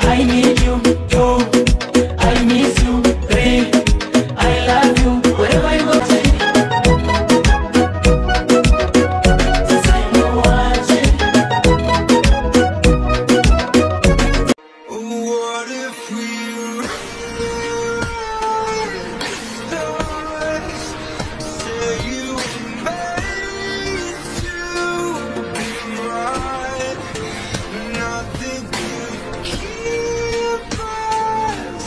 I need you. 2, I miss you. 3, I love you. Wherever you go, sasa niwache. What if we stars say you made to be right? Nothing could keep us.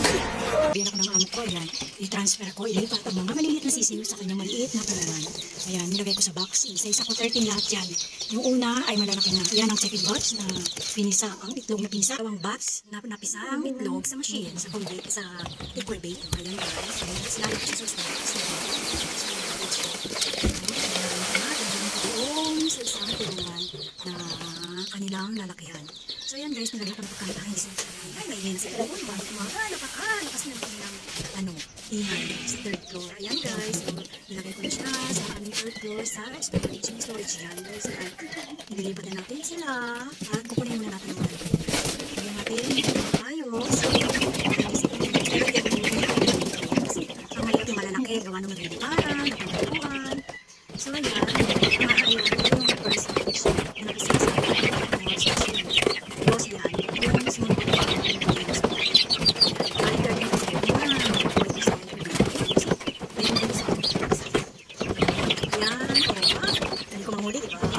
Bilang ako ng amo ko, yan, i-transfer ko, ilipat ang mga maliliit na sisiyo sa kanyang maliit na palawan. Ayan, nilagay ko sa box. Isa-isa ko 13 lahat yan. Yung una ay malalaki na. Yan ang second batch na pinisa. Ang itlog na pinisa. Ang batch na napisa ang itlog sa machine, sa convey, sa liquid bait. Ayan guys. So, sila siya sa sa isang tulungan na kanilang lalakihan. So yan guys, nilagay ko ng pagkantahin. Ay, may na sila. Bakit lakas na kanilang ingay sa third floor. Ayan guys, so, nilagay ko na siya sa aming third floor sa storage yan. Guys, nililipat na natin sila at kukunin muna natin yung lagyan natin ayos. Kasi ang maliit yung malalaki, gawa ng magliliparan, napagpuan. So ayan, ayun, yung first stage na nakasisa sa tapos yan, yung sunod ko yan, hindi ko mahuli, diba?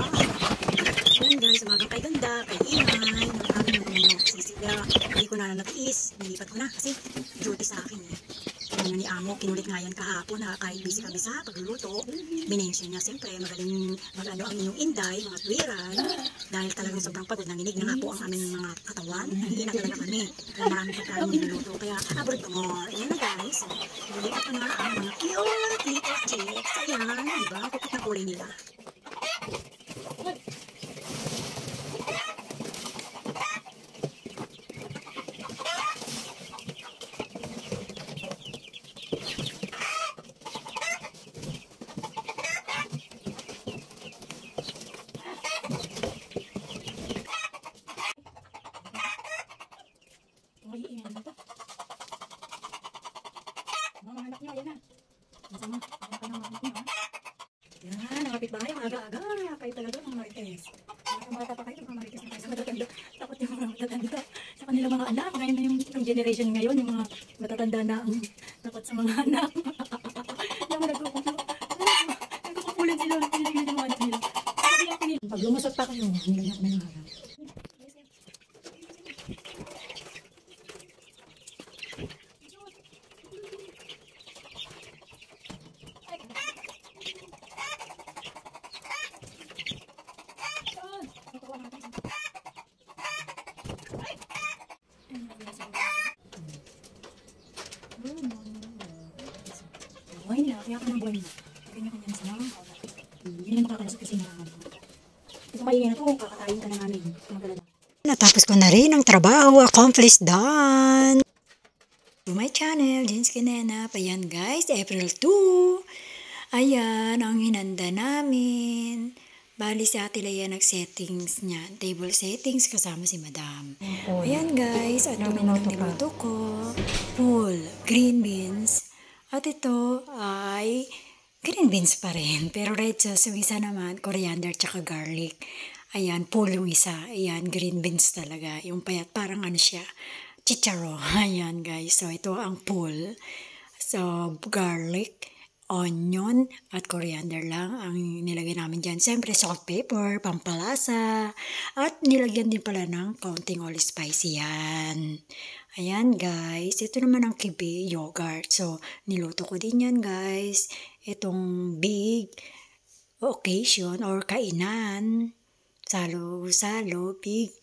Yan guys, umagang kay ganda, kay ingay, nakakagin yung mga sisila, hindi ko na natiis, nilipat ko na kasi duty sa akin eh. Ano ni amo, kinulit nga yan kahapon na kahit busy kami sa pagluluto, binensyon niya siyempre magaling mag-ano ang inyong inday, mga tuwiran, dahil talagang sobrang pagod, nanginig na nga po ang aming mga katawan, hindi na talaga kami, kaya marami pagkain niluluto, kaya abroad ko more. Ayan na guys, nilipat ko na ang mga cute little chicks, ayan, diba, kupit na kulay nila. Mga anak niyo, ayan na. Masama, ayan ka ng mga anak niyo, ha? Yan, nakapit bahay, aga-aga. Kayo talaga mga marites. Mga bata pa kayo, mga marites na kayo sa matatanda. Takot yung mga matatanda sa kanilang mga anak. Ngayon na yung generation ngayon, yung mga matatanda na ang takot sa mga anak. Yung mga nagkukupulan sila, pinigil yung mga anak nila. Pag lumusot pa kayo, nilayak na yung harap. Buhay nila, kaya ka ng buhay nila. Kanya-kanya na sila. Hindi na makakalasot kasi na ito maingay na ito, kakatayin ka na namin. Natapos ko na rin ang trabaho. Accomplished done! To my channel, Jeans Kinena. Ayan guys, April 2. Ayan, ang hinanda namin. Bali si Ate Leia nag-settings niya. Table settings kasama si Madam. Ayan guys, at ito ang niluto ko. Full green beans. At ito ay green beans pa rin. Pero red sauce, yung isa naman, coriander tsaka garlic. Ayan, full yung isa. Ayan, green beans talaga. Yung payat, parang ano siya, chicharo. Ayan guys, so ito ang full. So, garlic, onion, at coriander lang ang nilagay namin dyan. Siyempre, salt, pepper, pampalasa. At nilagyan din pala ng kaunting all spicy yan. Ayan guys, ito naman ang kibe yogurt. So, niluto ko din yan guys. Itong big occasion or kainan. Salo-salo, big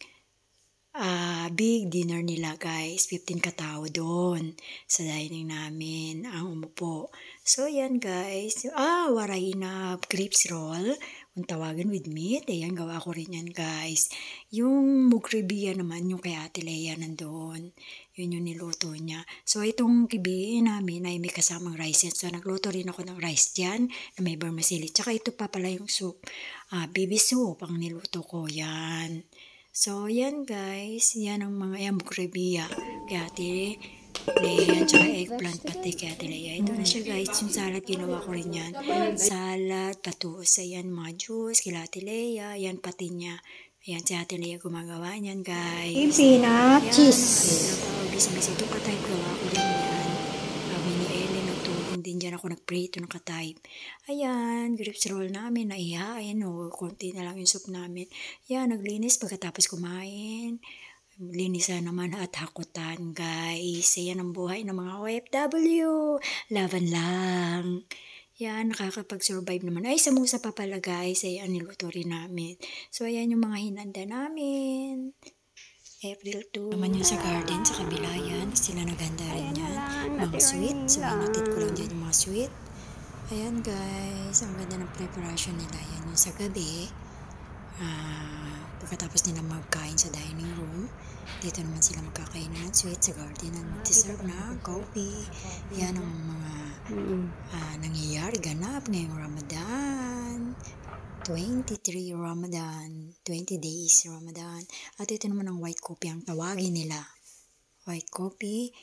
dinner nila guys. 15 katao doon sa dining namin ang umupo. So, yan guys. Waray na grapes roll. Kung tawagan with meat, ayan, gawa ko rin yan guys. Yung mugribiya naman, yung kay Ate Leia nandoon. Yun yung niluto niya. So, itong kibi namin ay may kasamang rice yan. So, nagluto rin ako ng rice dyan na may vermicelli. Tsaka ito pa pala yung soup. Baby soup ang niluto ko yan. So, yan guys. Yan ang mga yan, bukribia. Kaya Ate Leia, tsaka eggplant pati kay Ate Leia. Ito na siya guys. Yung salad, ginawa ko rin yan. Salad, patus. Ayan, mga juice. Kila Ate Leia. Yan pati niya. Ayan, si Ate Leia gumagawa niyan guys. Peanut cheese. Busy-busy. Ito ka-type gawa ko rin yan. Sabi ni Ellen, nagtulong din dyan ako nagprito ng ka-type. Ayan, grapes roll namin, naihain, o konti na lang yung soup namin. Ayan, naglinis pagkatapos kumain. Linisan naman at hakutan, guys. Ayan ang buhay ng mga OFW. Laban lang. Yan, nakakapag-survive naman. Ay, samusa pa pala, guys. Ayan, niluto rin namin. So, ayan yung mga hinanda namin. April 2. Naman yung sa garden, sa kabila yan. Sila naganda rin yan. Mga sweet. So, inatid ko lang dyan yung mga sweet. Ayan, guys. Ang ganda ng preparation nila. Yan yung sa gabi. Pagkatapos nila magkain sa dining room, dito naman sila magkakain ng sweet sa garden at mag-deserve na coffee. Yan ang mga nangyayari ganap ngayong Ramadan. 23 Ramadan, 20 days Ramadan. At ito naman ang white coffee ang tawagin nila. White coffee,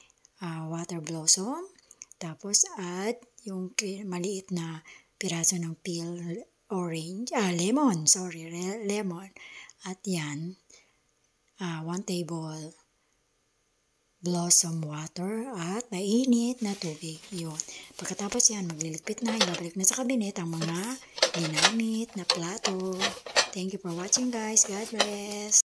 water blossom, tapos at yung maliit na piraso ng peel orange, lemon. At yan, 1 table blossom water at mainit na tubig. Yun. Pagkatapos yan, magliligpit na, ibabalik na sa kabinet ang mga ginamit na plato. Thank you for watching guys. God bless.